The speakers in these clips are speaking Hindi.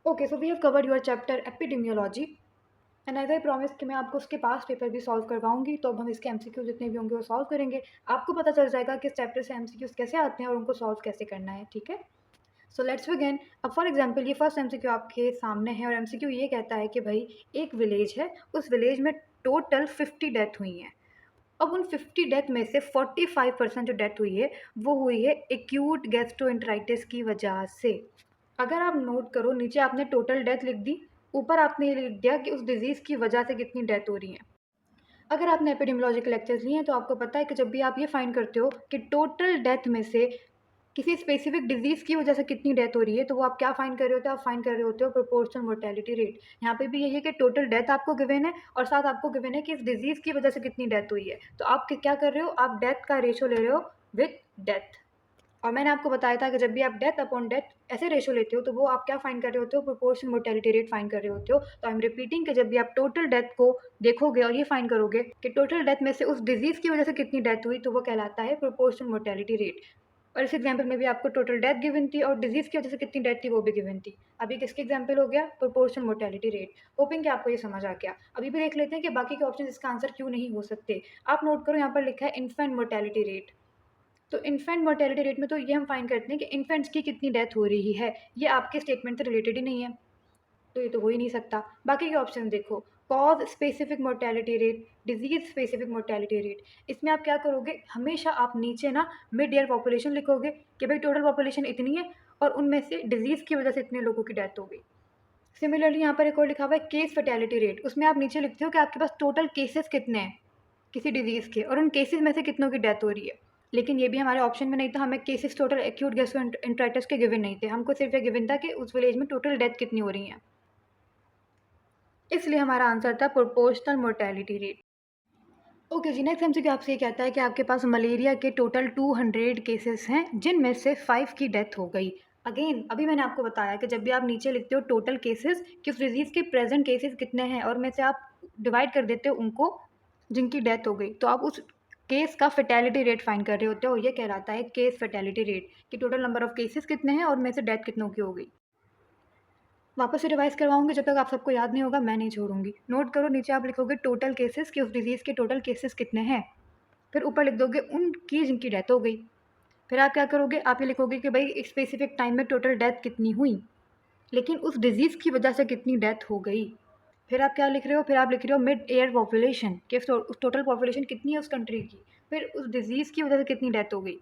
Okay, so we have covered your chapter epidemiology and as I promise कि मैं आपको उसके पास पेपर भी सॉल्व करवाऊंगी। तो अब हम इसके एमसीक्यू जितने भी होंगे वो सॉल्व करेंगे। आपको पता चल जाएगा कि इस चैप्टर से एमसीक्यूज कैसे आते हैं और उनको सॉल्व कैसे करना है। ठीक है, सो लेट्स बिगिन। अब फॉर एग्जांपल ये फर्स्ट एमसीक्यू आपके सामने है और एमसीक्यू ये कहता है कि भाई एक विलेज है, उस विलेज में टोटल 50 डेथ हुई हैं। अब उन 50 डेथ में से 45% जो डेथ हुई है वो हुई है एक्यूट गैस्ट्रोएंटेराइटिस की वजह से। अगर आप नोट करो, नीचे आपने टोटल डेथ लिख दी, ऊपर आपने ये लिख दिया कि उस डिजीज़ की वजह से कितनी डेथ हो रही है। अगर आपने एपिडेमियोलॉजिकल लेक्चर्स लिए हैं तो आपको पता है कि जब भी आप ये फाइंड करते हो कि टोटल डेथ में से किसी स्पेसिफिक डिजीज़ की वजह से कितनी डेथ हो रही है, तो वो आप क्या फाइंड कर रहे होते हो? आप फाइंड कर रहे होते हो प्रोपोर्शनल मोर्टेलिटी रेट। यहाँ पे भी यही है कि टोटल डेथ आपको गिवन है और साथ आपको गिवन है कि इस डिजीज़ की वजह से कितनी डेथ हुई है। तो आप क्या कर रहे हो? आप डेथ का रेशो ले रहे हो विथ डेथ। और मैंने आपको बताया था कि जब भी आप डेथ अपॉन डेथ ऐसे रेशो लेते हो तो वो आप क्या फाइंड कर रहे होते हो? प्रोपोर्शनल मोर्टेलिटी रेट फाइंड कर रहे होते हो। तो आई एम रिपीटिंग कि जब भी आप टोटल डेथ को देखोगे और ये फाइंड करोगे कि टोटल डेथ में से उस डिजीज़ की वजह से कितनी डेथ हुई, तो वो कहलाता है प्रोपोर्शनल मोर्टेलिटी रेट। और इस एग्जाम्पल में भी आपको टोटल डेथ गिवन थी और डिजीज़ की वजह से कितनी डेथ थी वो भी गिवन थी। अभी किसके एग्जाम्पल हो गया? Proportional mortality rate. होपिंग कि आपको ये समझ आ गया। अभी भी देख लेते हैं कि बाकी के ऑप्शन इसका आंसर क्यों नहीं हो सकते। आप नोट करो, यहाँ पर लिखा है इन्फेंट मोर्टेलिटी रेट। तो इन्फेंट मोर्टेलिटी रेट में तो ये हम फाइंड करते हैं कि इन्फेंट्स की कितनी डेथ हो रही है। ये आपके स्टेटमेंट से रिलेटेड ही नहीं है, तो ये तो हो ही नहीं सकता। बाकी के ऑप्शन देखो, cause specific mortality rate, disease specific mortality rate. इसमें आप क्या करोगे? हमेशा आप नीचे ना मिड ईयर पॉपुलेशन लिखोगे कि भाई टोटल पॉपुलेशन इतनी है और उनमें से डिजीज़ की वजह से इतने लोगों की डेथ हो गई। सिमिलरली यहाँ पर एक और लिखा हुआ है केस फर्टेलिटी रेट। उसमें आप नीचे लिखते हो कि आपके पास टोटल केसेस कितने हैं किसी डिजीज़ के और उन केसेस में से कितनों की डेथ हो रही है। लेकिन ये भी हमारे ऑप्शन में नहीं था, हमें केसेस टोटल एक्यूट गैस्ट्रोएंटेराइटिस के गिवन नहीं थे, हमको सिर्फ ये गिवन था कि उस विलेज में टोटल डेथ कितनी हो रही हैं। इसलिए हमारा आंसर था प्रोपोर्शनल मोर्टेलिटी रेट। ओके जी, नेक्स्ट एमसीक्यू आपसे ये कहता है कि आपके पास मलेरिया के टोटल 200 केसेस हैं जिनमें से 5 की डेथ हो गई। अगेन अभी मैंने आपको बताया कि जब भी आप नीचे लिखते हो टोटल केसेस कि उस डिजीज़ के प्रेजेंट केसेस कितने हैं और में से आप डिवाइड कर देते हो उनको जिनकी डेथ हो गई, तो आप उस केस का फैटेलिटी रेट फाइंड कर रहे होते हो। ये कहलाता है केस फैटेलिटी रेट कि टोटल नंबर ऑफ केसेस कितने हैं और में से डेथ कितनों की हो गई। वापस से रिवाइज करवाऊंगी, जब तक आप सबको याद नहीं होगा मैं नहीं छोड़ूंगी। नोट करो, नीचे आप लिखोगे टोटल केसेस कि उस डिजीज़ के टोटल केसेस कितने हैं, फिर ऊपर लिख दोगे उनकी जिनकी डेथ हो गई। फिर आप क्या करोगे? आप ये लिखोगे कि भाई एक स्पेसिफिक टाइम में टोटल डेथ कितनी हुई, लेकिन उस डिजीज़ की वजह से कितनी डेथ हो गई। फिर आप क्या लिख रहे हो? फिर आप लिख रहे हो मिड एयर पॉपुलेशन कि उस टोटल पॉपुलेशन कितनी है उस कंट्री की, फिर उस डिजीज़ की वजह से कितनी डेथ हो गई।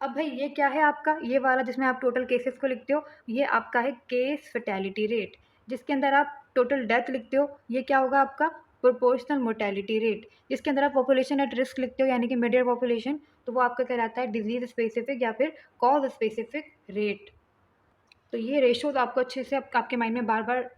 अब भाई ये क्या है आपका? ये वाला जिसमें आप टोटल केसेस को लिखते हो, ये आपका है केस फैटेलिटी रेट। जिसके अंदर आप टोटल डेथ लिखते हो, ये क्या होगा आपका? Proportional mortality rate. जिसके अंदर आप पॉपुलेशन एट रिस्क लिखते हो यानी कि मिड ईयर पॉपुलेशन, तो वो आपका कहलाता है डिजीज स्पेसिफिक या फिर कॉज स्पेसिफिक रेट। तो ये रेशोज आपको अच्छे से आपके माइंड में बार बार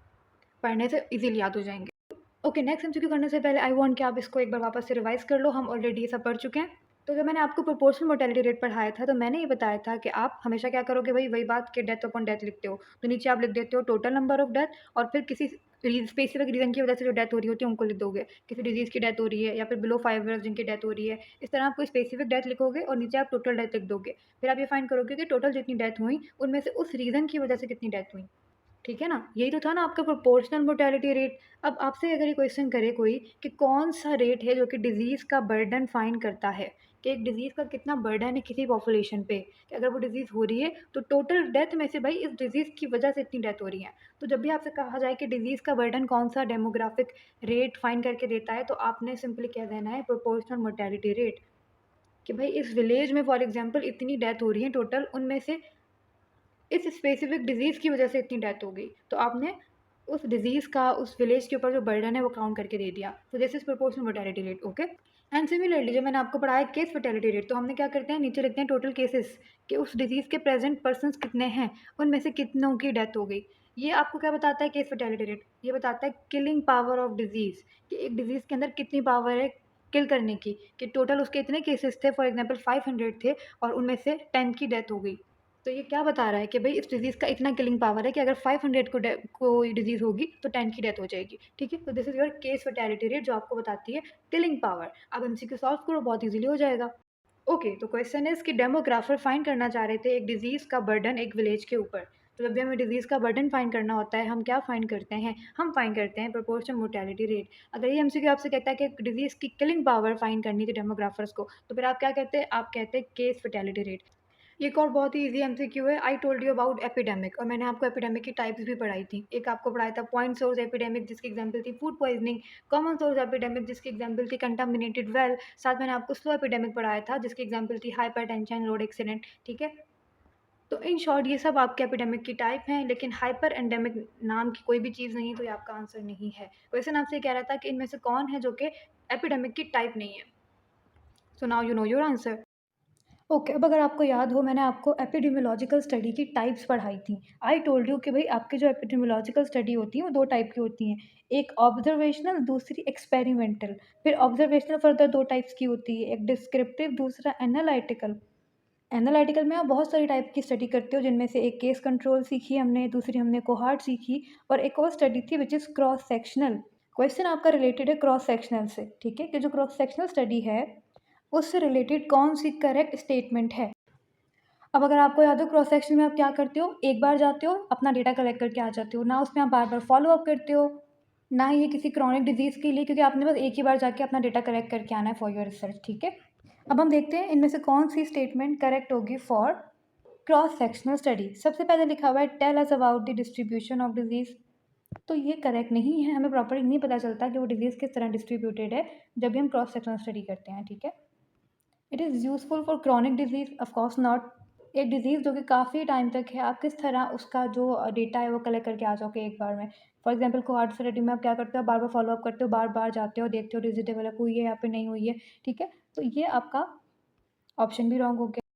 पढ़ने से इजीली याद हो जाएंगे। ओके, नेक्स्ट एमसीक्यू करने से पहले आई वांट कि आप इसको एक बार वापस से रिवाइज कर लो, हम ऑलरेडी ये सब पढ़ चुके हैं। तो जब मैंने आपको प्रोपोर्शनल मोर्टेलिटी रेट पढ़ाया था तो मैंने ये बताया था कि आप हमेशा क्या करोगे भाई, वही बात कि डेथ अपॉन डेथ लिखते हो। तो नीचे आप लिख देते हो टोटल नंबर ऑफ डेथ और फिर किसी स्पेसिफिक रीजन की वजह से जो डेथ हो रही होती है उनको लिख दोगे। किसी डिजीज़ की डेथ हो रही है या फिर बिलो 5 ईयर्स जिनकी डेथ हो रही है, इस तरह आप कोई स्पेसिफिक डेथ लिखोगे और नीचे आप टोटल डेथ लिख दोगे। फिर आप ये फाइंड करोगे कि टोटल जितनी डेथ हुई उनमें से उस रीज़न की वजह से कितनी डेथ हुई। ठीक है ना? यही तो था ना आपका प्रोपोर्शनल मोर्टेलिटी रेट। अब आपसे अगर ये क्वेश्चन करे कोई कि कौन सा रेट है जो कि डिजीज़ का बर्डन फाइंड करता है कि एक डिजीज़ का कितना बर्डन है किसी पॉपुलेशन पे, कि अगर वो डिजीज़ हो रही है तो टोटल डेथ में से भाई इस डिजीज़ की वजह से इतनी डेथ हो रही है। तो जब भी आपसे कहा जाए कि डिजीज़ का बर्डन कौन सा डेमोग्राफिक रेट फाइंड करके देता है, तो आपने सिंपली कह देना है प्रोपोर्शनल मोर्टेलिटी रेट कि भाई इस विलेज में फॉर एग्जाम्पल इतनी डेथ हो रही है टोटल, उनमें से इस स्पेसिफिक डिजीज़ की वजह से इतनी डेथ हो गई। तो आपने उस डिजीज़ का उस विलेज के ऊपर जो बर्डन है वो काउंट करके दे दिया। तो this is proportional mortality rate. Okay, and similarly जो मैंने आपको पढ़ाया केस फर्टेलिटी रेट, तो हमने क्या करते हैं नीचे लिखते हैं टोटल केसेस कि उस डिजीज़ के प्रेजेंट पर्सन कितने हैं, उनमें से कितनों की डेथ हो गई। ये आपको क्या बताता है केस फर्टेलिटी रेट? ये बताता है किलिंग पावर ऑफ डिजीज़ कि एक डिजीज़ के अंदर कितनी पावर है किल करने की, कि टोटल उसके इतने केसेस थे, फॉर एग्जाम्पल 500 थे और उनमें से 10 की डेथ हो गई। तो ये क्या बता रहा है कि भाई इस डिजीज़ का इतना किलिंग पावर है कि अगर 500 कोई डिजीज़ होगी तो 10 की डेथ हो जाएगी। ठीक है, तो this is your case fertility rate जो आपको बताती है किलिंग पावर। अब एमसीक्यू सॉल्व करो, बहुत इजीली हो जाएगा। ओके, तो क्वेश्चन है कि डेमोग्राफर फाइंड करना चाह रहे थे एक डिजीज़ का बर्डन एक विलेज के ऊपर। तो जब भी हमें डिजीज़ का बर्डन फाइंड करना होता है, हम क्या फाइंड करते हैं? हम फाइंड करते हैं प्रोपोर्शनल मोर्टेलिटी रेट। अगर ये एमसीक्यू आपसे कहता है कि डिजीज़ की किलिंग पावर फाइंड करनी थी डेमोग्राफर्स को, तो फिर आप क्या कहते हैं? आप कहते हैं केस फैटेलिटी रेट। एक और बहुत ही ईज़ी एमसीक्यू है, I told you about epidemic, और मैंने आपको एपिडेमिक की टाइप्स भी पढ़ाई थी। एक आपको पढ़ाया था पॉइंट सोर्स एपिडेमिक, जिसकी एग्जांपल थी food poisoning, common source epidemic जिसकी एग्जांपल थी कंटामिनेटेड वेल, साथ मैंने आपको स्लो एपिडेमिक पढ़ाया था जिसकी एग्जांपल थी हाइपरटेंशन रोड एक्सीडेंट, ठीक है? तो इन शॉर्ट ये सब आपके एपिडेमिक की टाइप हैं, लेकिन हाइपर एंडेमिक नाम की कोई भी चीज़ नहीं, तो ये आपका आंसर नहीं है। क्वेश्चन आपसे कह रहा था कि इनमें से कौन है जो कि एपिडेमिक की टाइप नहीं है। So now you know your answer. Okay, अब अगर आपको याद हो, मैंने आपको एपिडेमियोलॉजिकल स्टडी की टाइप्स पढ़ाई थी। आई टोल्ड यू कि भाई आपकी जो एपिडेमियोलॉजिकल स्टडी होती है वो 2 टाइप की होती हैं। एक ऑब्जर्वेशनल, दूसरी एक्सपेरिमेंटल। फिर ऑब्जर्वेशनल फर्दर 2 टाइप्स की होती है, एक डिस्क्रिप्टिव, दूसरा एनालिटिकल। एनालिटिकल में आप बहुत सारी टाइप की स्टडी करते हो, जिनमें से एक केस कंट्रोल सीखी हमने, दूसरी हमने कोहार्ट सीखी, और एक और स्टडी थी which is cross sectional. Question आपका रिलेटेड है क्रॉस सेक्शनल से, ठीक है? कि जो क्रॉस सेक्शनल स्टडी है उससे रिलेटेड कौन सी करेक्ट स्टेटमेंट है। अब अगर आपको याद हो, क्रॉस सेक्शन में आप क्या करते हो? एक बार जाते हो, अपना डेटा कलेक्ट करके आ जाते हो, ना उसमें आप बार-बार फ़ॉलो अप करते हो, ना ही ये किसी क्रॉनिक डिज़ीज़ के लिए, क्योंकि आपने बस एक ही बार जाके अपना डेटा कलेक्ट करके आना है फॉर योर रिसर्च, ठीक है? अब हम देखते हैं इनमें से कौन-सी स्टेटमेंट करेक्ट होगी फॉर क्रॉस सेक्शनल स्टडी। सबसे पहले लिखा हुआ है tell us about the distribution of disease. तो ये करेक्ट नहीं है, हमें प्रॉपर्ली नहीं पता चलता कि वो डिज़ीज़ किस तरह डिस्ट्रीब्यूटेड है जब भी हम क्रॉस सेक्शनल स्टडी करते हैं, ठीक है? It is useful for chronic disease, of course not. एक डिज़ीज़ जो कि काफ़ी टाइम तक है, आप किस तरह उसका जो डेटा है वो कलेक्ट करके आ जाओगे एक बार में। फॉर एग्जांपल कोहार्ट स्टडी में आप क्या करते हो? बार बार फॉलो अप करते हो, बार बार जाते हो, देखते हो डिजीज़ डेवलप हुई है या फिर नहीं हुई है, ठीक है? तो ये आपका ऑप्शन भी रॉन्ग हो गया।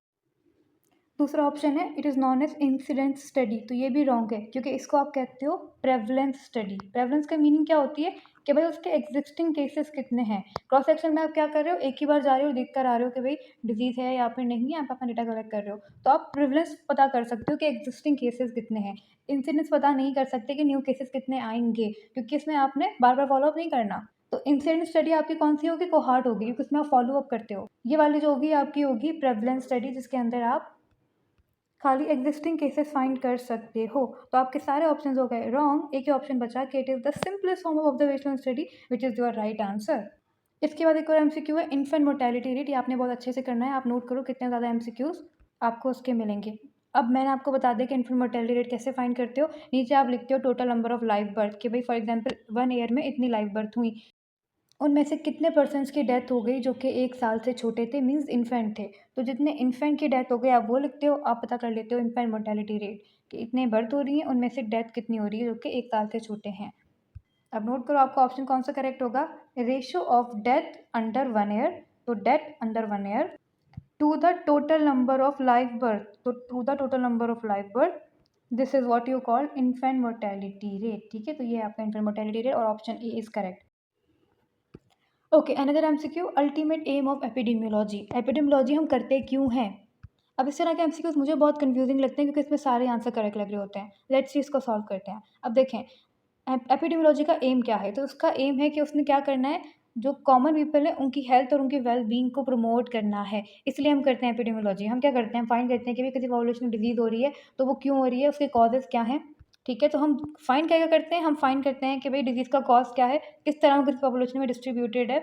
दूसरा ऑप्शन है it is known as incidence study, तो ये भी रॉन्ग है, क्योंकि इसको आप कहते हो प्रेवलेंस स्टडी। प्रेवलेंस का मीनिंग क्या होती है? कि भाई उसके एग्जिस्टिंग केसेस कितने हैं। क्रॉस सेक्शन में आप क्या कर रहे हो? एक ही बार जा रहे हो, देख कर आ रहे हो कि भाई डिजीज़ है या फिर नहीं है, आप अपना डेटा कलेक्ट कर रहे हो, तो आप प्रिवलेंस पता कर सकते हो कि एग्जिस्टिंग केसेस कितने हैं। इंसिडेंस पता नहीं कर सकते कि न्यू केसेस कितने आएंगे, क्योंकि इसमें आपने बार बार फॉलो अप नहीं करना। तो इंसिडेंट स्टडी आपकी कौन सी होगी? कोहार्ट होगी, क्योंकि उसमें आप फॉलो अप करते हो। ये वाली जो होगी आपकी होगी प्रेवलेंस स्टडी, जिसके अंदर आप खाली एग्जिस्टिंग केसेस फाइंड कर सकते हो। तो आपके सारे ऑप्शंस हो गए रॉन्ग, एक ही ऑप्शन बचा कि it is the simplest form of observational study, which is your right answer. इसके बाद एक और एमसीक्यू है इन्फेंट मोर्टेलिटी रेट। ये आपने बहुत अच्छे से करना है, आप नोट करो कितने ज़्यादा एमसीक्यूज आपको उसके मिलेंगे। अब मैंने आपको बता दें कि इन्फेंट मोर्टेलिटी रेट कैसे फाइंड करते हो। नीचे आप लिखते हो total number of live birth, कि भाई फॉर एग्जाम्पल 1 ईयर में इतनी लाइव बर्थ हुई, उनमें से कितने पर्सन्स की डेथ हो गई जो कि 1 साल से छोटे थे, मीन्स इन्फेंट थे। तो जितने इन्फेंट की डेथ हो गई आप वो लिखते हो, आप पता कर लेते हो इन्फेंट मोर्टेलिटी रेट कि इतने बर्थ हो रही हैं, उनमें से डेथ कितनी हो रही है जो कि 1 साल से छोटे हैं। अब नोट करो आपका ऑप्शन कौन सा करेक्ट होगा? Ratio of death under 1 year, तो death under 1 year to the total number of live birth, तो to the total number of live birth, this is what you call infant mortality rate, ठीक है? तो ये आपका इन्फेंट मोर्टेलिटी रेट और option A is correct. Okay, another MCQ ultimate aim of epidemiology. Epidemiology हम करते क्यों हैं? अब इस तरह के एमसीक्यूज मुझे बहुत कंफ्यूजिंग लगते हैं, क्योंकि इसमें सारे आंसर करेक्ट लग रहे होते हैं। लेट्स सी इसको सॉल्व करते हैं। अब देखें एपिडेमियोलॉजी का एम क्या है? तो उसका एम है कि उसने क्या करना है, जो कॉमन पीपल है उनकी हेल्थ और उनकी वेल बींग को प्रमोट करना है। इसलिए हम करते हैं एपिडेमियोलॉजी। हम क्या करते हैं? फाइंड करते हैं कि भाई किसी पॉपुलेशन में डिजीज़ हो रही है, तो वो क्यों हो रही है, उसके कॉजेज़ क्या हैं, ठीक है? तो हम फाइंड क्या क्या करते हैं? हम फाइंड करते हैं कि भाई डिजीज़ का कॉज क्या है, किस तरह वो किसी पॉपुलेशन में डिस्ट्रीब्यूटेड है,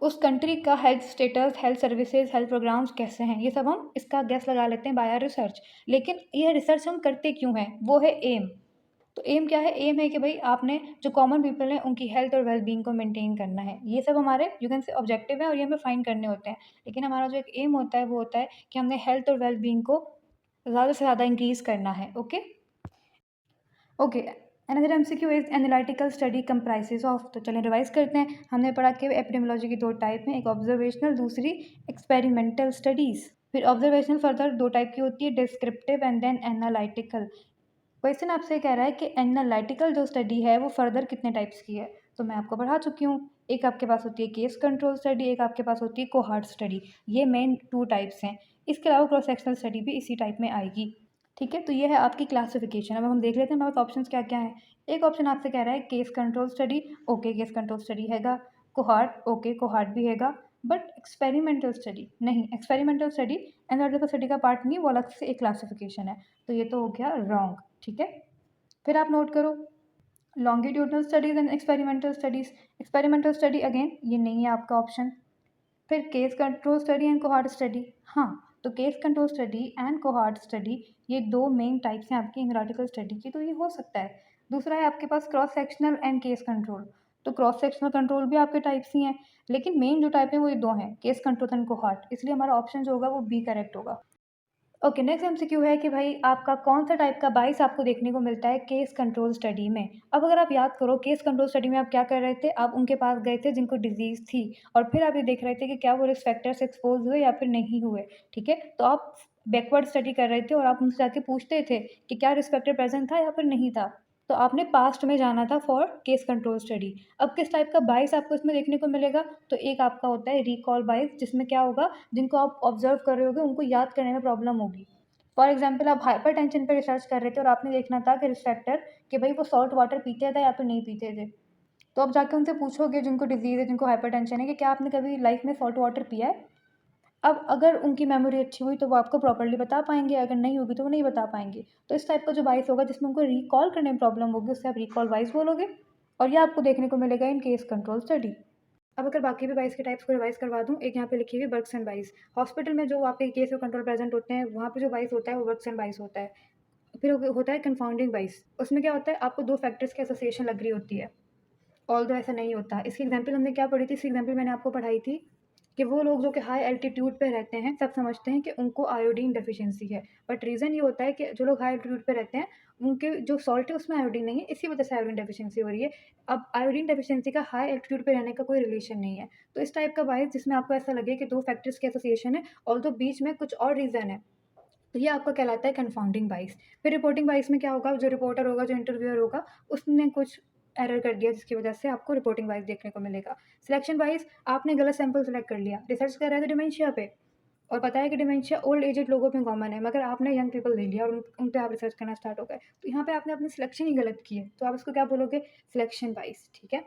उस कंट्री का health status, health services, health programmes कैसे हैं, ये सब हम इसका गेस लगा लेते हैं बाय रिसर्च। लेकिन ये रिसर्च हम करते क्यों हैं? वो है एम। तो एम क्या है? एम है कि भाई आपने जो कॉमन पीपल हैं उनकी हेल्थ और वेल बींग को मेंटेन करना है। ये सब हमारे यू कैन से ऑब्जेक्टिव है और ये हमें फाइंड करने होते हैं। लेकिन हमारा जो एक एम होता है वो होता है कि हमने हेल्थ और वेल बींग को ज़्यादा से ज़्यादा इंक्रीज़ करना है। Okay okay, another MCQ is analytical study comprises of. तो चलें रिवाइज करते हैं। हमने पढ़ा कि एपिडेमियोलॉजी की 2 टाइप हैं, एक ऑब्जर्वेशनल, दूसरी एक्सपेरिमेंटल स्टडीज़। फिर ऑब्जर्वेशनल फर्दर 2 टाइप की होती है, descriptive and then analytical. Question आपसे कह रहा है कि एनालिटिकल जो स्टडी है वो फर्दर कितने टाइप्स की है? तो मैं आपको पढ़ा चुकी हूँ। एक आपके पास होती है केस कंट्रोल स्टडी, एक आपके पास होती है कोहार्ट स्टडी। ये मेन 2 टाइप्स हैं। इसके अलावा क्रॉस सेक्शनल स्टडी भी इसी टाइप में आएगी, ठीक है? तो ये है आपकी क्लासिफिकेशन। अब हम देख लेते हैं हमारे पास ऑप्शंस क्या क्या हैं। एक ऑप्शन आपसे कह रहा है case control study, okay case control study हैगा। कोहार्ट, ओके कोहार्ट भी हैगा। बट एक्सपेरिमेंटल स्टडी नहीं, एक्सपेरिमेंटल स्टडी एनालिटिकल स्टडी का पार्ट नहीं, वो अलग से एक क्लासिफिकेशन है। तो ये तो हो गया रॉन्ग, ठीक है। फिर आप नोट करो longitudinal studies and experimental studies. Experimental study again ये नहीं है आपका ऑप्शन। फिर case control study and cohort study, हाँ, तो case control study and cohort study ये दो मेन टाइप्स हैं आपकी एनालिटिकल स्टडी की, तो ये हो सकता है। दूसरा है आपके पास cross sectional and case control, तो क्रॉस सेक्शनल कंट्रोल भी आपके टाइप्स ही हैं, लेकिन मेन जो टाइप है वो ये दो हैं, केस कंट्रोल एंड कोहॉर्ट, इसलिए हमारा ऑप्शन जो होगा वो बी करेक्ट होगा। ओके, नेक्स्ट एमसीक्यू है कि भाई आपका कौन सा टाइप का बाइस आपको देखने को मिलता है केस कंट्रोल स्टडी में। अब अगर आप याद करो केस कंट्रोल स्टडी में आप क्या कर रहे थे, आप उनके पास गए थे जिनको डिजीज़ थी, और फिर आप ये देख रहे थे कि क्या वो रिस्क फैक्टर्स एक्सपोज हुए या फिर नहीं हुए, ठीक है। तो आप बैकवर्ड स्टडी कर रहे थे और आप उनसे जाके पूछते थे कि क्या रिस्क फैक्टर प्रेजेंट था या फिर नहीं था। तो आपने पास्ट में जाना था फॉर केस कंट्रोल स्टडी। अब किस टाइप का बाइस आपको इसमें देखने को मिलेगा, तो एक आपका होता है रिकॉल बाइस, जिसमें क्या होगा, जिनको आप ऑब्जर्व कर रहे होगे उनको याद करने में प्रॉब्लम होगी। फॉर एग्जाम्पल आप हाइपर टेंशन पर रिसर्च कर रहे थे और आपने देखना था कि रिस्क फैक्टर कि भाई वो सॉल्ट वाटर पीते थे या फिर नहीं पीते थे। तो आप जाके उनसे पूछोगे जिनको डिजीज़ है, जिनको हाइपर टेंशन है, कि क्या आपने कभी लाइफ में सॉल्ट वाटर पिया है। अब अगर उनकी मेमोरी अच्छी हुई तो वो आपको प्रॉपर्ली बता पाएंगे, अगर नहीं होगी तो वो नहीं बता पाएंगे। तो इस टाइप का जो बाइस होगा जिसमें उनको रिकॉल करने में प्रॉब्लम होगी, उससे आप रिकॉल बाइस बोलोगे, और ये आपको देखने को मिलेगा इन केस कंट्रोल स्टडी। अब अगर बाकी भी बाइस के टाइप्स को रिवाइज करवा दूँ, एक यहाँ पे लिखी हुई बर्ग्स एंड बाइस। हॉस्पिटल में जो आपके केस और कंट्रोल प्रेजेंट होते हैं, वहाँ पे जो बाइस होता है वो बर्ग्स एंड बाइस होता है। फिर होता है कंफाउंडिंग बाइस, उसमें क्या होता है, आपको दो फैक्टर्स की एसोसिएशन लग रही होती है, ऑल्दो ऐसा नहीं होता। इसकी एग्जांपल हमने क्या पढ़ी थी, इसकी एग्जांपल मैंने आपको पढ़ाई थी कि वो लोग जो कि हाई एल्टीट्यूड पे रहते हैं, सब समझते हैं कि उनको आयोडीन डेफिशिएंसी है, बट रीज़न ये होता है कि जो लोग हाई एल्टीट्यूड पे रहते हैं उनके जो सॉल्ट है उसमें आयोडीन नहीं है, इसी वजह से आयोडीन डेफिशिएंसी हो रही है। अब आयोडीन डेफिशिएंसी का हाई एल्टीट्यूड पे रहने का कोई रिलेशन नहीं है। तो इस टाइप का बाइस जिसमें आपको ऐसा लगे कि दो फैक्टर्स की एसोसिएशन है, ऑल्दो बीच में कुछ और रीज़न है, तो ये आपका कहलाता है कन्फाउंडिंग बाइस। फिर रिपोर्टिंग बाइस में क्या होगा, जो रिपोर्टर होगा, जो इंटरव्यूअर होगा, उसने कुछ एरर कर दिया जिसकी वजह से आपको रिपोर्टिंग बाइस देखने को मिलेगा। सिलेक्शन बाइस, आपने गलत सैंपल सेलेक्ट कर लिया, रिसर्च कर रहे थे डिमेंशिया पे, और पता है कि डिमेंशिया ओल्ड एजेड लोगों में कॉमन है, मगर आपने यंग पीपल ले लिया और उन पे आप रिसर्च करना स्टार्ट हो गए, तो यहाँ पे आपने अपनी सिलेक्शन ही गलत की है, तो आप इसको क्या बोलोगे, सिलेक्शन बाइस, ठीक है।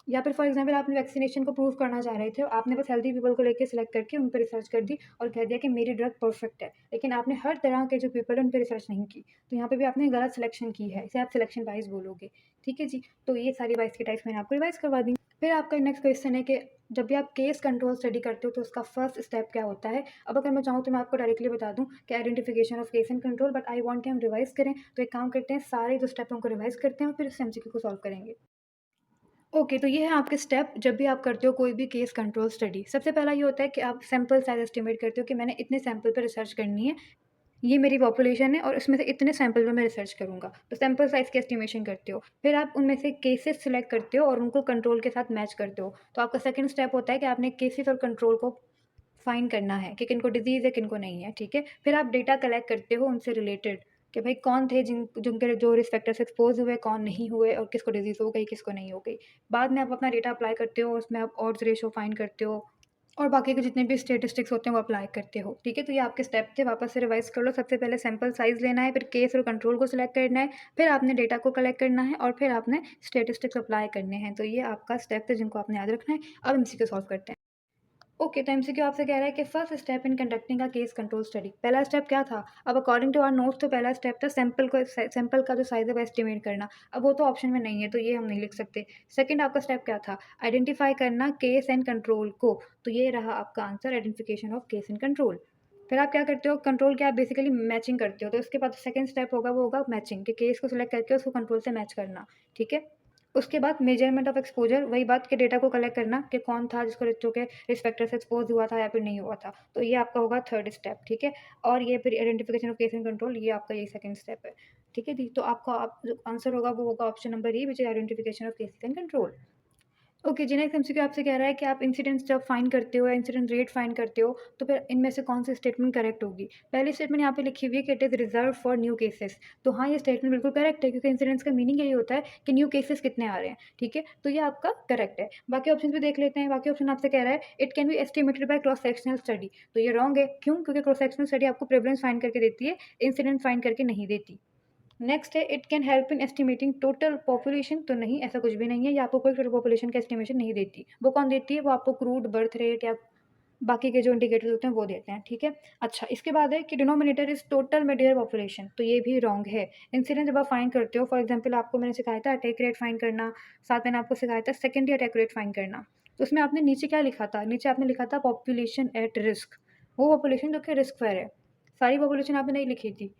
या फिर फॉर एग्जांपल आपने वैक्सीनेशन को प्रूव करना चाह रहे थे, आपने बस हेल्दी पीपल को लेकर सिलेक्ट करके उन पर रिसर्च कर दी और कह दिया कि मेरी ड्रग परफेक्ट है, लेकिन आपने हर तरह के जो पीपल है उन पर रिसर्च नहीं की, तो यहाँ पे भी आपने गलत सिलेक्शन की है, इसे आप सिलेक्शन बाइस बोलोगे, ठीक है जी। तो ये सारी बाइस की टाइप्स मैंने आपको रिवाइज करवा दी। फिर आपका नेक्स्ट क्वेश्चन है कि जब भी आप केस कंट्रोल स्टडी करते हो तो उसका फर्स्ट स्टेप क्या होता है। अब अगर मैं चाहूँ तो मैं आपको डायरेक्टली बता दूँ कि identification of case and control, but I want कि हम रिवाइज करें, तो एक काम करते हैं, सारे जो स्टेप हमको रिवाइज करते हैं और फिर इस एमसीक्यू को सॉल्व करेंगे। ओके, तो ये है आपके स्टेप जब भी आप करते हो कोई भी केस कंट्रोल स्टडी। सबसे पहला ये होता है कि आप सैंपल साइज़ एस्टिमेट करते हो कि मैंने इतने सैंपल पे रिसर्च करनी है, ये मेरी पॉपुलेशन है और इसमें से इतने सैंपल पे मैं रिसर्च करूँगा, तो सैंपल साइज़ की एस्टिमेशन करते हो। फिर आप उनमें से केसेस सिलेक्ट करते हो और उनको कंट्रोल के साथ मैच करते हो। तो आपका सेकंड स्टेप होता है कि आपने केसेस और कंट्रोल को फाइंड करना है कि किनको डिजीज़ है, किनको नहीं है, ठीक है। फिर आप डेटा कलेक्ट करते हो उनसे रिलेटेड कि भाई कौन थे जिनके जो रिस्क फैक्टर्स एक्सपोज़ हुए, कौन नहीं हुए, और किसको डिजीज़ हो गई, किसको नहीं हो गई। बाद में आप अपना डेटा अप्लाई करते हो, उसमें आप ऑड्स रेशो फाइंड करते हो और बाकी के जितने भी स्टैटिस्टिक्स होते हैं वो अप्लाई करते हो, ठीक है। तो ये आपके स्टेप थे, वापस से रिवाइज़ कर लो। सबसे पहले सैंपल साइज़ लेना है, फिर केस और कंट्रोल को सिलेक्ट करना है, फिर आपने डेटा को कलेक्ट करना है और फिर आपने स्टैटिस्टिक्स अप्लाई करने हैं। तो ये आपका स्टेप है जिनको आपने याद रखना है। अब एमसीक्यू सॉल्व करते हैं। ओके, तो एमसीक्यू आपसे कह रहा है कि first step in conducting a case control study, पहला स्टेप क्या था। अब अकॉर्डिंग टू आवर नोट्स तो पहला स्टेप था सैंपल का जो साइज है वो एस्टिमेट करना। अब वो तो ऑप्शन में नहीं है, तो ये हम नहीं लिख सकते। सेकंड आपका स्टेप क्या था, आइडेंटिफाई करना केस एंड कंट्रोल को, तो ये रहा आपका answer, identification of case and control. फिर आप क्या करते हो, कंट्रोल क्या, बेसिकली मैचिंग करते हो, तो उसके बाद सेकंड स्टेप होगा वो होगा मैचिंग, कि केस को सिलेक्ट करके उसको कंट्रोल से मैच करना, ठीक है। उसके बाद मेजरमेंट ऑफ एक्सपोजर, वही बात के डेटा को कलेक्ट करना कि कौन था जिसको जो के रिस्पेक्टर से एक्सपोज हुआ था या फिर नहीं हुआ था, तो ये आपका होगा थर्ड स्टेप, ठीक है। और ये फिर identification of case and control, ये आपका यही सेकंड स्टेप है, ठीक है जी। तो आपका जो आंसर होगा वो होगा option number E, which is identification of case and control. Okay जी, नेक्स्ट एमसीक्यू आपसे कह रहा है कि आप इंसिडेंट्स जब फाइंड करते हो या इंसिडेंट रेट फाइंड करते हो, तो फिर इनमें से कौन सी स्टेटमेंट करेक्ट होगी। पहली स्टेटमेंट यहाँ पे लिखी हुई है कि it is reserve for new cases, तो हाँ ये स्टेटमेंट बिल्कुल करेक्ट है, क्योंकि इंसिडेंट्स का मीनिंग यही होता है कि न्यू केसेस कितने आ रहे हैं, ठीक है। तो ये आपका करेक्ट है। बाकी ऑप्शन भी देख लेते हैं। बाकी ऑप्शन आपसे कह रहा है it can be estimated by cross sectional study, तो ये रॉन्ग है। क्यों, क्योंकि क्रॉस सेक्शनल स्टडी आपको प्रेवलेंस फाइंड करके देती है, इंसिडेंट फाइंड करके नहीं देती। नेक्स्ट है it can help in estimating total population, तो नहीं, ऐसा कुछ भी नहीं है, ये आपको कोई टोटल पॉपुलेशन का एस्टिमेशन नहीं देती। वो कौन देती है, वो आपको क्रूड बर्थ रेट या बाकी के जो इंडिकेटर्स होते हैं वो देते हैं, ठीक है। अच्छा, इसके बाद है कि denominator is total mid-year population, तो ये भी रॉन्ग है। इंसिडेंस जब आप फाइंड करते हो, फॉर एग्जांपल आपको मैंने सिखाया था अटैक रेट फाइंड करना, साथ मैंने आपको सिखाया था सेकेंडरी अटैक रेट फाइंड करना। तो उसमें आपने नीचे क्या लिखा था? नीचे आपने लिखा था पॉपुलेशन एट रिस्क, वो पॉपुलेशन जो कि रिस्क पर है। सारी पॉपुलेशन आपने नहीं लिखी थी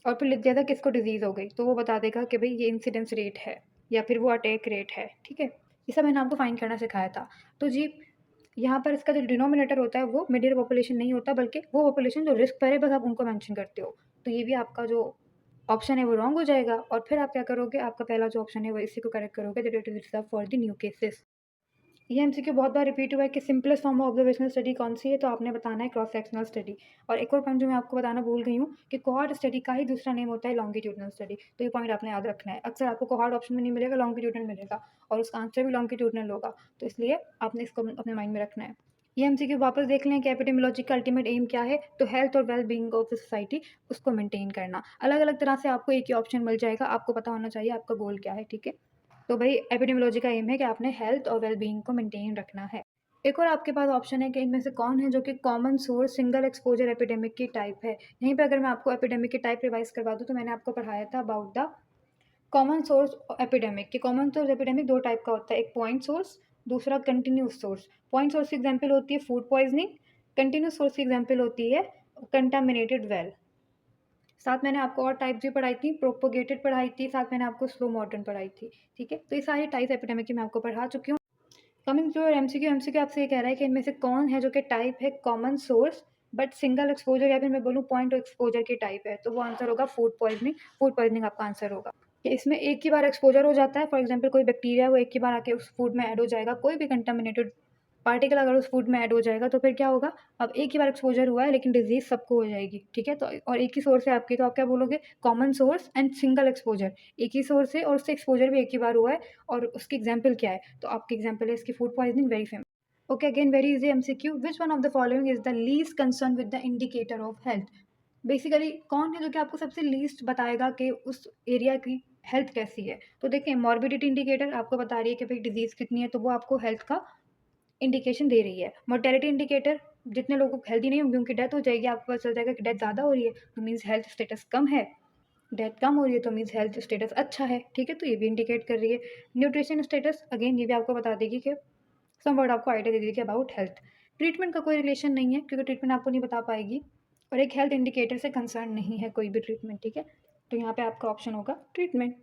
और फिर लिख दिया था किसको डिज़ीज़ हो गई, तो वो बता देगा कि भई ये इंसिडेंस रेट है या फिर वो अटैक रेट है, ठीक है। ये सब मैंने आपको फाइंड करना सिखाया था। तो जी, यहाँ पर इसका जो डिनोमिनेटर होता है वो मिड ईयर पॉपुलेशन नहीं होता, बल्कि वो पॉपुलेशन जो रिस्क पर है बस आप उनको मेंशन करते हो। तो ये भी आपका जो ऑप्शन है वो रॉन्ग हो जाएगा और फिर आप क्या करोगे, आपका पहला जो ऑप्शन है वो इसी को करेक्ट करोगे, that it is reserve for the new cases. ये एमसीक्यू बहुत बार रिपीट हुआ है कि simplest form of observational study कौन सी है, तो आपने बताना है क्रॉस सेक्शनल स्टडी। और एक और पॉइंट जो मैं आपको बताना भूल गई हूँ कि कोहॉर्ट स्टडी का ही दूसरा नेम होता है लॉन्गिट्यूडनल स्टडी, तो ये पॉइंट आपने याद रखना है। अक्सर आपको कोहॉर्ट ऑप्शन में नहीं मिलेगा, लॉन्गिट्यूडनल मिलेगा और उसका आंसर भी लॉन्गिट्यूडनल होगा, तो इसलिए आपने इसको अपने माइंड में रखना है। ये एमसीक्यू वापस देख लें कि एपिडेमियोलॉजी का अल्टीमेट एम क्या है, तो हेल्थ और well being of the society उसको मेंटेन करना। अलग अलग तरह से आपको एक ही ऑप्शन मिल जाएगा, आपको पता होना चाहिए आपका गोल क्या है, ठीक है। तो भाई एपिडेमियोलॉजी का एम है कि आपने हेल्थ और वेल बीइंग को मेंटेन रखना है। एक और आपके पास ऑप्शन है कि इनमें से कौन है जो कि common source single exposure epidemic की टाइप है। यहीं पे अगर मैं आपको एपिडेमिक की टाइप रिवाइज करवा दूँ, तो मैंने आपको पढ़ाया था about the common source epidemic कि कॉमन सोर्स एपिडेमिक दो टाइप का होता है, एक पॉइंट सोर्स, दूसरा कंटिन्यूस सोर्स। पॉइंट सोर्स की एग्जाम्पल होती है फूड पॉइजनिंग, कंटिन्यूस सोर्स की एग्जाम्पल होती है कंटामिनेटेड वेल। साथ मैंने आपको और टाइप भी पढ़ाई थी, प्रोपोगेटेड पढ़ाई थी, साथ मैंने आपको स्लो मॉडर्न पढ़ाई थी, ठीक है। तो ये सारी टाइप एपिडेमिक की मैं आपको पढ़ा चुकी हूँ। कमिंग टू एमसीक्यू, एमसीक्यू आपसे ये कह रहा है कि इनमें से कौन है जो कि टाइप है common source but single exposure, या फिर मैं बोलूँ पॉइंट एक्सपोजर की टाइप है, तो वो आंसर होगा फूड पॉइजनिंग। फूड पॉइजनिंग आपका आंसर होगा कि इसमें एक ही बार एक्सपोजर हो जाता है। फॉर एग्जांपल कोई बैक्टीरिया वो एक ही बार आके उस फूड में ऐड हो जाएगा, कोई भी कंटामिनेटेड पार्टिकल अगर उस फूड में ऐड हो जाएगा तो फिर क्या होगा, अब एक ही बार एक्सपोजर हुआ है लेकिन डिजीज सबको हो जाएगी, ठीक है। तो और एक ही सोर्स है आपकी, तो आप क्या बोलोगे, common source and single exposure. एक ही सोर्स है और उससे एक्सपोजर भी एक ही बार हुआ है, और उसकी एग्जाम्पल क्या है, तो आपकी एग्जाम्पल है इसकी food poisoning, very famous. Okay, again very easy MCQ, which one of the following is the least concern with the indicator of health. Basically कौन है जो कि आपको सबसे लीस्ट बताएगा कि उस एरिया की हेल्थ कैसी है। तो देखिए, मॉर्बिडिटी इंडिकेटर आपको बता रही है कि भाई डिजीज कितनी है, तो वो आपको हेल्थ का इंडिकेशन दे रही है। मोर्टेलिटी इंडिकेटर, जितने लोग हेल्दी नहीं होंगे उनकी डेथ हो जाएगी, आपको पता चल जाएगा कि डेथ ज़्यादा हो रही है तो मीन्स हेल्थ स्टेटस कम है, डेथ कम हो रही है तो मीन्स हेल्थ स्टेटस अच्छा है, ठीक है। तो ये भी इंडिकेट कर रही है। न्यूट्रिशन स्टेटस, अगेन ये भी आपको बता देगी कि सम वर्ड आपको आइडिया दे देगी अबाउट हेल्थ। ट्रीटमेंट का कोई रिलेशन नहीं है क्योंकि ट्रीटमेंट आपको नहीं बता पाएगी, और एक हेल्थ इंडिकेटर से कंसर्न नहीं है कोई भी ट्रीटमेंट, ठीक है। तो यहाँ पे आपका ऑप्शन होगा ट्रीटमेंट।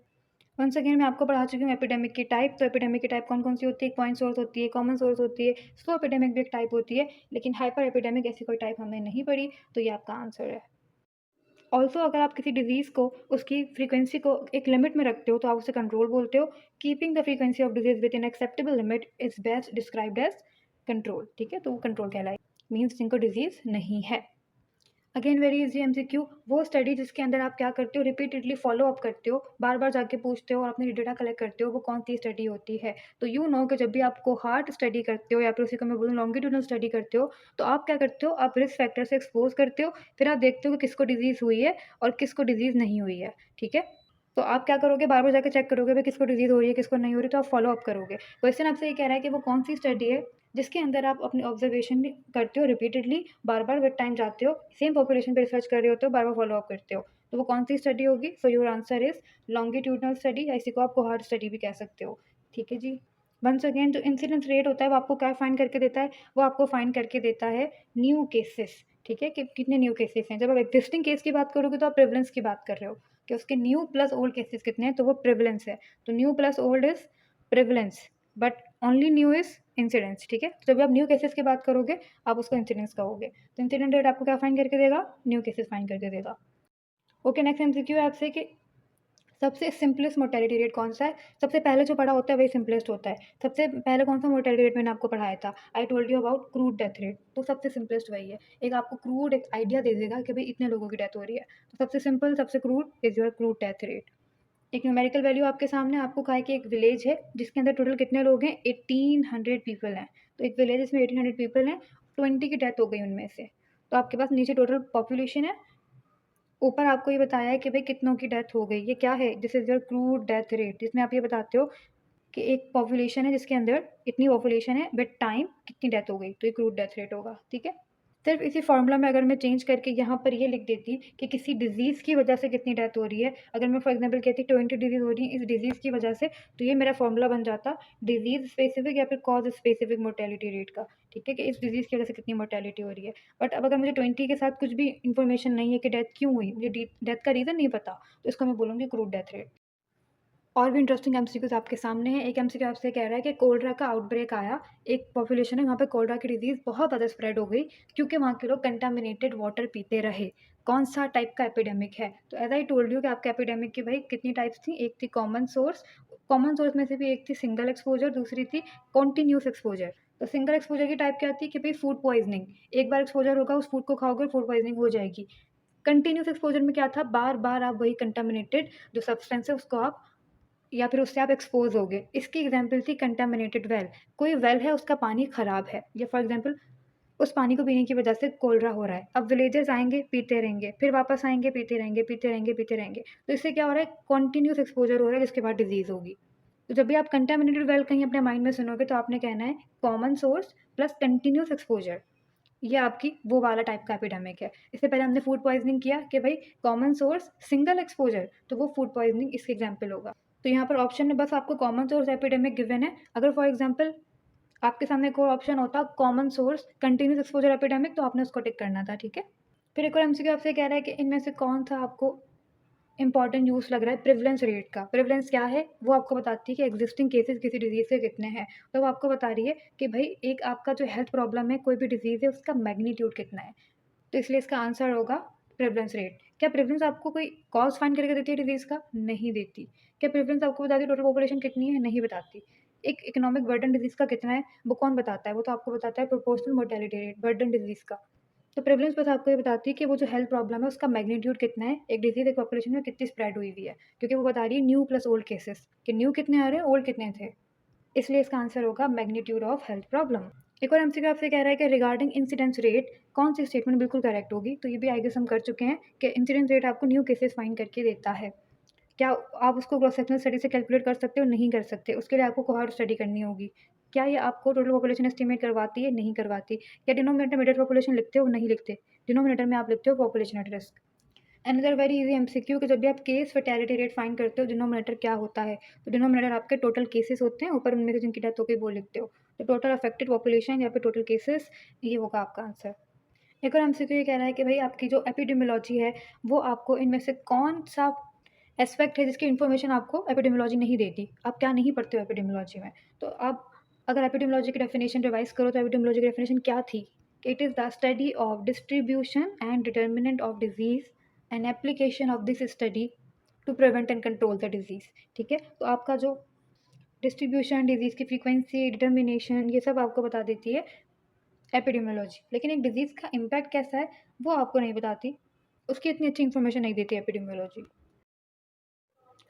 वंस अगेन मैं आपको पढ़ा चुकी हूँ एपिडेमिक की टाइप। तो एपिडेमिक की टाइप कौन कौन सी होती है, पॉइंट सोर्स होती है, कॉमन सोर्स होती है, स्लो एपिडेमिक भी एक टाइप होती है, लेकिन हाइपर एपिडेमिक ऐसी कोई टाइप हमने नहीं पढ़ी, तो ये आपका आंसर है। ऑल्सो अगर आप किसी डिजीज़ को उसकी फ्रीक्वेंसी को एक लिमिट में रखते हो तो आप उसे कंट्रोल बोलते हो। Keeping the frequency of disease within acceptable limit is best described as control, ठीक है। तो वो कंट्रोल कहलाए, मीन्स जिनको डिजीज़ नहीं है। अगेन वेरी इजी एमसीक्यू, वो स्टडी जिसके अंदर आप क्या करते हो, रिपीटेडली फॉलो अप करते हो, बार बार जाके पूछते हो और अपनी डेटा कलेक्ट करते हो, वो कौन सी स्टडी होती है। तो यू नो कि जब भी आपको हार्ट स्टडी करते हो या फिर उसी को मैं बोलूँ लॉन्गिट्यूडनल स्टडी करते हो, तो आप क्या करते हो, आप रिस्क फैक्टर से एक्सपोज करते हो, फिर आप देखते हो कि किसको डिजीज़ हुई है और किसको डिजीज़ नहीं हुई है, ठीक है। तो आप क्या करोगे, बार बार जाकर चेक करोगे भाई किसको डिजीज़ हो रही है किसको नहीं हो रही, तो आप फॉलो अप करोगे। क्वेश्चन आपसे ये कह रहा है कि वो कौन सी स्टडी है जिसके अंदर आप अपनी ऑब्जर्वेशन करते हो repeatedly, bar bar with time जाते हो, सेम पॉपुलेशन पे रिसर्च कर रहे होते हो, बार बार फॉलो अप करते हो, तो वो कौन सी स्टडी होगी। So your answer is longitudinal study, या इसी को आप कोहॉर्ट स्टडी भी कह सकते हो, ठीक है जी। वंस अगेन जो इंसिडेंस रेट होता है वो आपको क्या फाइंड करके देता है, वो आपको फाइंड करके देता है न्यू केसेस, ठीक है, कि कितने न्यू केसेस हैं। जब आप एग्जिस्टिंग केस की बात करोगे तो आप प्रेवलेंस की बात कर रहे हो कि उसके न्यू प्लस ओल्ड केसेस कितने हैं, तो वो प्रेवलेंस है। तो new plus old is prevalence, but only new is incidence, ठीक है। तो जब आप न्यू केसेस की बात करोगे आप उसको इंसिडेंस कहोगे, तो इंसिडेंट रेट आपको क्या फाइंड करके देगा, न्यू केसेस फाइंड करके देगा। ओके, नेक्स्ट एमसीक्यू है आपसे कि सबसे सिंपलेस्ट मोर्टेलिटी रेट कौन सा है। सबसे पहले जो पढ़ा होता है वही सिंपलेस्ट होता है। सबसे पहले कौन सा मोर्टेलिटी रेट मैंने आपको पढ़ाया था, I told you about crude death rate, तो सबसे सिंपलेस्ट वही है। एक आपको क्रूड एक आइडिया दे देगा कि भाई इतने लोगों की डेथ हो रही है, तो सबसे सिंपल सबसे crude is your crude death rate. एक न्यूमेरिकल वैल्यू आपके सामने, आपको कहा है कि एक विलेज है जिसके अंदर टोटल कितने लोग हैं, 1800 पीपल हैं। तो एक विलेज जिसमें 1800 पीपल हैं, 20 की डेथ हो गई उनमें से, तो आपके पास नीचे टोटल पॉपुलेशन है, ऊपर आपको ये बताया है कि भाई कितनों की डेथ हो गई। ये क्या है, this is your crude death rate, जिसमें आप ये बताते हो कि एक पॉपुलेशन है जिसके अंदर इतनी पॉपुलेशन है, विद टाइम कितनी डेथ हो गई, तो ये क्रूड डेथ रेट होगा। ठीक है, सिर्फ इसी फॉर्मूला में अगर मैं चेंज करके यहाँ पर ये लिख देती कि किसी डिजीज़ की वजह से कितनी डेथ हो रही है, अगर मैं फॉर एग्जांपल कहती 20 डिजीज़ हो रही है इस डिजीज़ की वजह से, तो ये मेरा फॉर्मूला बन जाता डिजीज़ स्पेसिफिक या फिर कॉज स्पेसिफिक मोर्टेलिटी रेट का। ठीक है, कि इस डिजीज़ की वजह से कितनी मोर्टेलिटी हो रही है। बट अब अगर मुझे 20 के साथ कुछ भी इन्फॉर्मेशन नहीं है कि डेथ क्यों हुई, मुझे डेथ का रीज़न नहीं पता, तो इसको मैं बोलूँगी क्रूड डेथ रेट। और भी इंटरेस्टिंग एमसीक्यूज आपके सामने है। एक एमसीक्यू आपसे कह रहा है कि कोलरा का आउटब्रेक आया, एक पॉपुलेशन है वहाँ पे कोलरा की डिजीज़ बहुत ज़्यादा स्प्रेड हो गई क्योंकि वहाँ के लोग कंटामिनेटेड वाटर पीते रहे। कौन सा टाइप का एपिडेमिक है? तो एज आई टोल्ड यू कि आपके एपिडेमिक की भाई कितनी टाइप्स थी, एक थी कॉमन सोर्स में से भी एक थी सिंगल एक्सपोजर, दूसरी थी कॉन्टीन्यूस एक्सपोजर। तो सिंगल एक्सपोजर की टाइप क्या थी कि भाई फूड पॉइजनिंग, एक बार एक्सपोजर होगा उस फूड को खाओगे फूड पॉइजनिंग हो जाएगी। कंटिन्यूस एक्सपोजर में क्या था, बार बार आप वही कंटामिनेटेड जो सब्सटेंस है उसको आप या फिर उससे आप एक्सपोज हो गए। इसकी एग्जाम्पल थी कंटामिनेटेड वेल, कोई वेल है उसका पानी खराब है, या फॉर एग्जाम्पल उस पानी को पीने की वजह से कोलरा हो रहा है। अब विलेजर्स आएंगे पीते रहेंगे, फिर वापस आएंगे पीते रहेंगे पीते रहेंगे पीते रहेंगे, तो इससे क्या हो रहा है, कॉन्टीन्यूस एक्सपोजर हो रहा है जिसके बाद डिजीज़ होगी। तो जब भी आप कंटामिनेटेड वेल कहीं अपने माइंड में सुनोगे तो आपने कहना है common source plus continuous exposure, ये आपकी वो वाला टाइप का एपिडेमिक है। इससे पहले हमने फूड पॉइजनिंग किया कि भाई कॉमन सोर्स सिंगल एक्सपोजर, तो वो फूड पॉइजनिंग इसके एग्जाम्पल होगा। तो यहाँ पर ऑप्शन में बस आपको कॉमन सोर्स एपिडेमिक गिवन है। अगर फॉर एग्जाम्पल आपके सामने एक और ऑप्शन होता common source continuous exposure epidemic, तो आपने उसको टिक करना था। ठीक है, फिर एक और एमसीक्यू आपसे कह रहा है कि इनमें से कौन सा आपको इंपॉर्टेंट यूज़ लग रहा है प्रिवलेंस रेट का। प्रिवलेंस क्या है, वो आपको बताती है कि एग्जिस्टिंग केसेस किसी डिजीज़ के कितने हैं। तो वो आपको बता रही है कि भाई एक आपका जो हेल्थ प्रॉब्लम है, कोई भी डिजीज़ है, उसका मैग्नीट्यूड कितना है। तो इसलिए इसका आंसर होगा प्रिवलेंस रेट। क्या प्रिवलेंस आपको कोई कॉज फाइंड करके देती है डिजीज़ का? नहीं देती। क्या प्रिवलेंस आपको बताती है टोटल पॉपुलेशन कितनी है? नहीं बताती। एक इकोनॉमिक बर्डन डिजीज़ का कितना है, वो कौन बताता है? वो तो आपको बताता है proportional mortality rate burden disease का। तो प्रेवलेंस बस आपको ये बताती है कि वो जो हेल्थ प्रॉब्लम है उसका मैग्नीट्यूड कितना है, एक डिजीज़ एक पॉपुलेशन में कितनी स्प्रेड हुई हुई है, क्योंकि वो बता रही है न्यू प्लस ओल्ड केसेस, कि न्यू कितने आ रहे हैं, ओल्ड कितने थे। इसलिए इसका आंसर होगा मैग्नीट्यूड ऑफ हेल्थ प्रॉब्लम। एक और एमसीक्यू आपसे कह रहा है कि रिगार्डिंग इंसिडेंस रेट कौन सी स्टेटमेंट बिल्कुल करेक्ट होगी। तो ये भी आई गेस हम कर चुके हैं कि इंसिडेंस रेट आपको न्यू केसेस फाइंड करके देता है। क्या आप उसको क्रॉस सेक्शनल स्टडी से कैलकुलेट कर सकते हो? नहीं कर सकते। उसके लिए आपको कोहॉर्ट स्टडी करनी होगी। क्या ये आपको टोटल पॉपुलेशन एस्टिमेट करवाती है? नहीं करवाती। क्या डिनोमिनेटर में एडेड पॉपुलेशन लिखते हो? नहीं लिखते। डिनोमिनेटर में आप लिखते हो population at risk. Another very easy MCQ कि जब भी आप केस फर्टेलिटी रेट फाइंड करते हो, डिनोमिनेटर क्या होता है? तो डिनोमिनेटर आपके टोटल केसेस होते हैं, ऊपर उनमें से जिनकी डेथ हो गई वो लिखते हो। तो टोटल अफेक्टेड पॉपुलेशन या फिर टोटल केसेस, ये होगा आपका आंसर। एक और एमसीक्यू ये कह रहा है कि भाई आपकी जो एपिडेमियोलॉजी है, वो आपको इनमें से कौन सा एस्पेक्ट है जिसकी इन्फॉर्मेशन आपको एपिडेमियोलॉजी नहीं देती। आप क्या नहीं पढ़ते हो एपिडेमियोलॉजी में? तो आप अगर एपिडेमियोलॉजी की डेफिनेशन रिवाइज करो तो एपिडेमियोलॉजी की डेफिनेशन क्या थी? It is the study of distribution and determinant of disease and application of this study to prevent and control the disease. ठीक है, तो आपका जो डिस्ट्रीब्यूशन, डिजीज़ की फ्रीक्वेंसी, डिटर्मिनेशन, ये सब आपको बता देती है एपिडेमियोलॉजी। लेकिन एक डिजीज़ का इम्पैक्ट कैसा है वो आपको नहीं बताती, उसकी इतनी अच्छी इन्फॉर्मेशन नहीं देती epidemiology.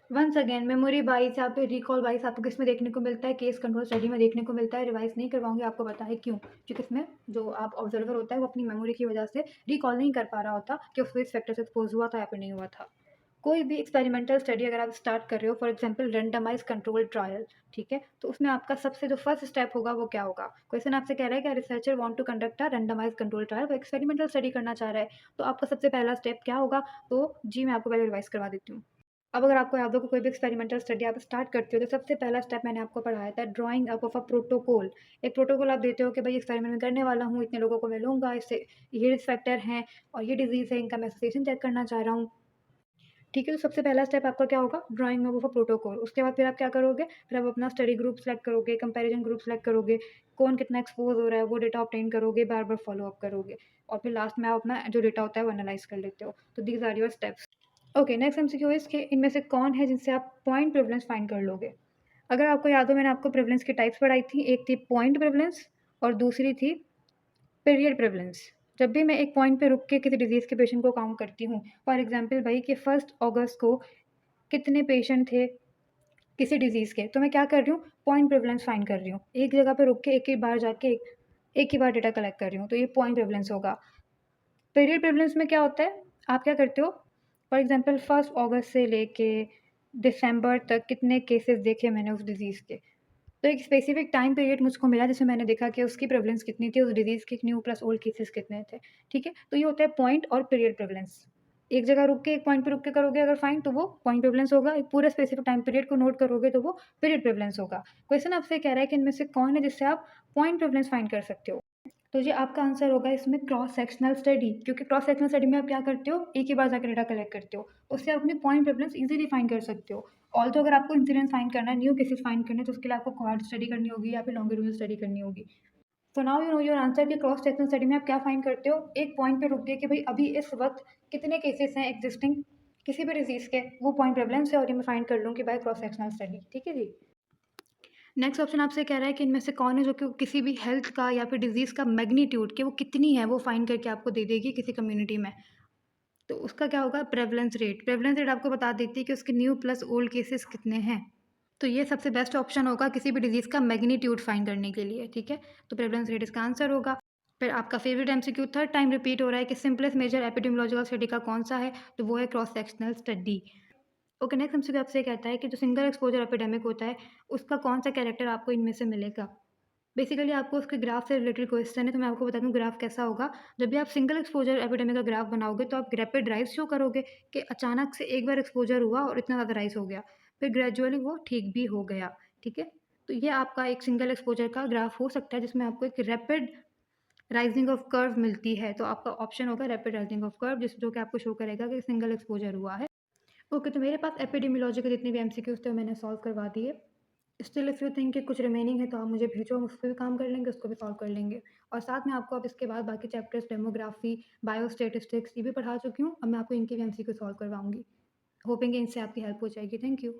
Once again memory wise या फिर रिकॉल वाइज आपको किसमें देखने को मिलता है, केस कंट्रोल स्टडी में देखने को मिलता है। रिवाइज नहीं करवाऊंगी, आपको पता है क्यों, क्योंकि इसमें जो आप ऑब्जर्वर होता है वो अपनी मेमोरी की वजह से रिकॉल नहीं कर पा रहा होता कि उसको इस फैक्टर से एक्सपोज हुआ था या फिर नहीं हुआ था। कोई भी एक्सपेरिमेंटल स्टडी अगर आप स्टार्ट कर रहे हो, for example randomise control trial, ठीक है, तो उसमें आपका सबसे जो फर्स्ट स्टेप होगा वो क्या होगा? क्वेश्चन आपसे कह रहा है कि researcher want to conduct a randomise control trial, वो एक्सपेरिमेंटल स्टडी करना चाह रहा है, तो आपका सबसे पहला स्टेप क्या होगा? तो जी मैं आपको पहले रिवाइज करवा देती हूँ। अब अगर आपको याद हो कि कोई भी एक्सपेरिमेंटल स्टडी आप स्टार्ट करते हो तो सबसे पहला स्टेप मैंने आपको पढ़ाया था drawing up of a protocol. एक प्रोटोकॉल आप देते हो कि भाई एक्सपेरिमेंट में करने वाला हूँ, इतने लोगों को मैं लूँगा, इससे ये रिस्क फैक्टर हैं और ये डिजीज़ है, इनका मैं एसोसिएशन चेक करना चाह रहा हूँ। ठीक है, तो सबसे पहला स्टेप आपका क्या होगा? Drawing up of a protocol. उसके बाद फिर आप क्या करोगे? फिर आप अपना स्टडी ग्रुप सेलेक्ट करोगे, कंपैरिजन ग्रुप सेलेक्ट करोगे, कौन कितना एक्सपोज हो रहा है वो डेटा ऑब्टेन करोगे, बार बार फॉलो अप करोगे और फिर लास्ट में आप अपना जो डेटा होता है वो एनालाइज कर लेते हो। तो these are your steps. Okay, next MCQ is कि इनमें से कौन है जिनसे आप पॉइंट प्रिवलेंस फाइंड कर लोगे। अगर आपको याद हो मैंने आपको प्रिवलेंस की टाइप्स पढ़ाई थी, एक थी पॉइंट प्रिवलेंस और दूसरी थी पीरियड प्रिवलेंस। जब भी मैं एक पॉइंट पे रुक के किसी डिजीज़ के पेशेंट को काउंट करती हूँ, फॉर एग्जांपल भाई कि 1 अगस्त को कितने पेशेंट थे किसी डिजीज़ के, तो मैं क्या कर रही हूँ? पॉइंट प्रिवलेंस फाइंड कर रही हूँ। एक जगह पे रुक के एक ही बार जाके एक ही बार डेटा कलेक्ट कर रही हूँ, तो ये पॉइंट प्रिवलेंस होगा। पीरियड प्रिवलेंस में क्या होता है, आप क्या करते हो? फॉर एग्जांपल 1 अगस्त से लेके दिसंबर तक कितने केसेस देखे मैंने उस डिज़ीज़ के, तो एक स्पेसिफिक टाइम पीरियड मुझको मिला जिसमें मैंने देखा कि उसकी प्रेवलेंस कितनी थी, उस डिज़ीज़ के न्यू प्लस ओल्ड केसेस कितने थे, ठीक है? तो ये होता है पॉइंट और पीरियड प्रेवलेंस। एक जगह रुक के एक पॉइंट पे रुक के करोगे अगर फाइंड तो वो पॉइंट प्रेवलेंस होगा, एक पूरे स्पेसिफिक टाइम पीरियड को नोट करोगे तो वो पीरियड प्रेवलेंस होगा। क्वेश्चन आपसे कह रहा है कि इनमें से कौन है जिससे आप पॉइंट प्रेवलेंस फाइंड कर सकते हो? तो ये आपका आंसर होगा इसमें क्रॉस सेक्शनल स्टडी, क्योंकि क्रॉस सेक्शनल स्टडी में आप क्या करते हो, एक ही बार जाकर डेटा कलेक्ट करते हो, उससे आप अपनी पॉइंट प्रेवलेंस इजीली फाइंड कर सकते हो। ऑल्सो अगर आपको इंसिडेंस फाइंड करना है, न्यू केसेस फाइंड करने हैं, तो उसके लिए आपको क्वाड स्टडी करनी होगी या फिर लॉन्गिट्यूडनल स्टडी करनी होगी। तो now you know your answer कि क्रॉस सेक्शनल स्टडी में आप क्या फाइंड करते हो, एक पॉइंट पे रुक गए कि भाई अभी इस वक्त कितने केसेस हैं एग्जिस्टिंग किसी भी डिजीज के, वो पॉइंट प्रेवलेंस है और ये मैं फाइंड कर लूँ कि बाय क्रॉस सेक्शनल स्टडी, ठीक है जी। नेक्स्ट ऑप्शन आपसे कह रहा है कि इनमें से कौन है जो कि किसी भी हेल्थ का या फिर डिजीज़ का मैग्नीट्यूड कि वो कितनी है वो फाइंड करके आपको दे देगी किसी कम्युनिटी में। तो उसका क्या होगा, प्रेवलेंस रेट। प्रेवलेंस रेट आपको बता देती है कि उसके न्यू प्लस ओल्ड केसेस कितने हैं। तो ये सबसे बेस्ट ऑप्शन होगा किसी भी डिजीज़ का मैग्नीट्यूड फाइंड करने के लिए, ठीक है? तो प्रेवलेंस रेट इसका आंसर होगा। फिर आपका favourite MCQ third time repeat हो रहा है कि सिंपलेस्ट मेजर एपिडेमियोलॉजिकल स्टडी का कौन सा है, तो वो है cross sectional study. Okay, next MCQ आपसे कहता है कि जो सिंगल एक्सपोजर एपिडेमिक होता है, उसका कौन सा कैरेक्टर आपको इनमें से मिलेगा? बेसिकली आपको उसके ग्राफ से रिलेटेड क्वेश्चन है, तो मैं आपको बता दूँ ग्राफ कैसा होगा। जब भी आप सिंगल एक्सपोजर एपिडेमिक का ग्राफ बनाओगे, तो आप रैपिड राइज़ शो करोगे कि अचानक से एक बार एक्सपोजर हुआ और इतना ज़्यादा राइज़ हो गया। फिर ग्रेजुअली वो ठीक भी हो गया, ठीक है? तो ये आपका एक सिंगल एक्सपोजर का ग्राफ हो सकता है, जिसमें आपको एक रैपिड राइजिंग ऑफ कर्व मिलती है। तो आपका ऑप्शन होगा रैपिड राइजिंग ऑफ कर्व, जिस जो कि आपको शो करेगा कि सिंगल एक्सपोजर हुआ है। ओके, तो मेरे पास एपिडेमियोलॉजी के जितने भी एमसीक्यूज़ थे, वो मैंने सॉल्व करवा दिए। स्टिल इफ़ यू थिंक कि कुछ रिमेनिंग है, तो आप मुझे भेजो, हम उस पे भी काम कर लेंगे, उसको भी सॉल्व कर लेंगे। और साथ में आपको अब इसके बाद बाकी चैप्टर्स डेमोग्राफी, बायोस्टैटिस्टिक्स ये भी पढ़ा चुकी हूँ। अब मैं आपको इनके भी एमसीक्यू सॉल्व करवाऊँगी। होपिंग कि इनसे आपकी हेल्प हो जाएगी। Thank you.